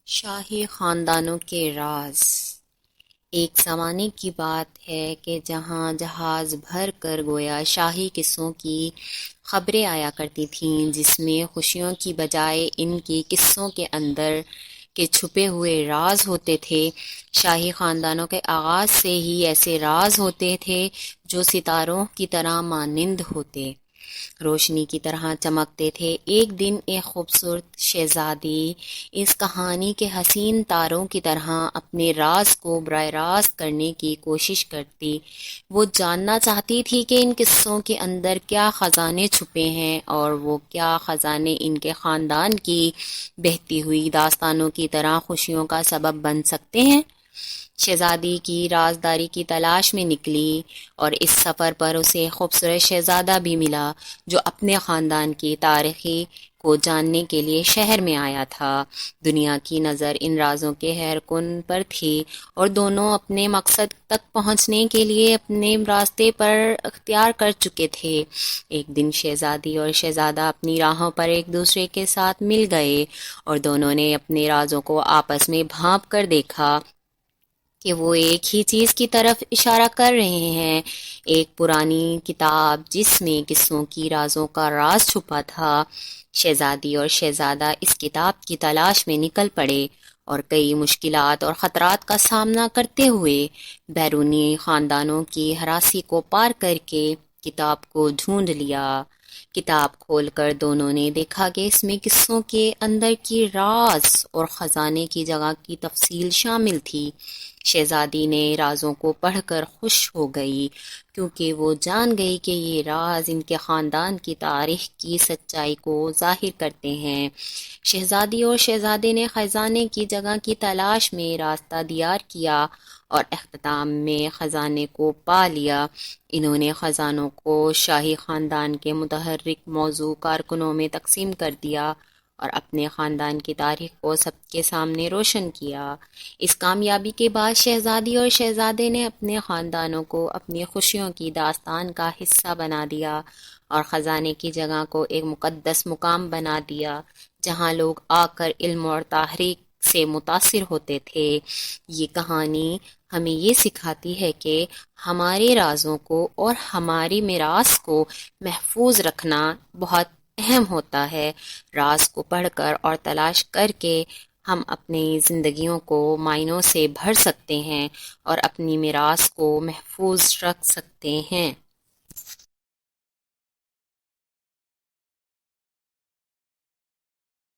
شاہی خاندانوں کے راز۔ ایک زمانے کی بات ہے کہ جہاں جہاز بھر کر گویا شاہی قصوں کی خبریں آیا کرتی تھیں، جس میں خوشیوں کی بجائے ان کی قصوں کے اندر کے چھپے ہوئے راز ہوتے تھے۔ شاہی خاندانوں کے آغاز سے ہی ایسے راز ہوتے تھے جو ستاروں کی طرح مانند ہوتے، روشنی کی طرح چمکتے تھے۔ ایک دن ایک خوبصورت شہزادی اس کہانی کے حسین تاروں کی طرح اپنے راز کو براہ راست کرنے کی کوشش کرتی۔ وہ جاننا چاہتی تھی کہ ان قصوں کے اندر کیا خزانے چھپے ہیں، اور وہ کیا خزانے ان کے خاندان کی بہتی ہوئی داستانوں کی طرح خوشیوں کا سبب بن سکتے ہیں۔ شہزادی کی رازداری کی تلاش میں نکلی، اور اس سفر پر اسے خوبصورت شہزادہ بھی ملا جو اپنے خاندان کی تاریخی کو جاننے کے لیے شہر میں آیا تھا۔ دنیا کی نظر ان رازوں کے ہر کن پر تھی، اور دونوں اپنے مقصد تک پہنچنے کے لیے اپنے راستے پر اختیار کر چکے تھے۔ ایک دن شہزادی اور شہزادہ اپنی راہوں پر ایک دوسرے کے ساتھ مل گئے، اور دونوں نے اپنے رازوں کو آپس میں بھانپ کر دیکھا کہ وہ ایک ہی چیز کی طرف اشارہ کر رہے ہیں، ایک پرانی کتاب جس میں قصوں کی رازوں کا راز چھپا تھا۔ شہزادی اور شہزادہ اس کتاب کی تلاش میں نکل پڑے، اور کئی مشکلات اور خطرات کا سامنا کرتے ہوئے بیرونی خاندانوں کی ہراسی کو پار کر کے کتاب کو ڈھونڈ لیا۔ کتاب کھول کر دونوں نے دیکھا کہ اس میں قصوں کے اندر کی راز اور خزانے کی جگہ کی تفصیل شامل تھی۔ شہزادی نے رازوں کو پڑھ کر خوش ہو گئی، کیونکہ وہ جان گئی کہ یہ راز ان کے خاندان کی تاریخ کی سچائی کو ظاہر کرتے ہیں۔ شہزادی اور شہزادے نے خزانے کی جگہ کی تلاش میں راستہ دیار کیا، اور اختتام میں خزانے کو پا لیا۔ انہوں نے خزانوں کو شاہی خاندان کے متحرک موضوع کارکنوں میں تقسیم کر دیا، اور اپنے خاندان کی تاریخ کو سب کے سامنے روشن کیا۔ اس کامیابی کے بعد شہزادی اور شہزادے نے اپنے خاندانوں کو اپنی خوشیوں کی داستان کا حصہ بنا دیا، اور خزانے کی جگہ کو ایک مقدس مقام بنا دیا جہاں لوگ آ کر علم اور تحریک سے متاثر ہوتے تھے۔ یہ کہانی ہمیں یہ سکھاتی ہے کہ ہمارے رازوں کو اور ہماری میراث کو محفوظ رکھنا بہت اہم ہوتا ہے۔ راز کو پڑھ کر اور تلاش کر کے ہم اپنی زندگیوں کو معنوں سے بھر سکتے ہیں، اور اپنی میراث کو محفوظ رکھ سکتے ہیں۔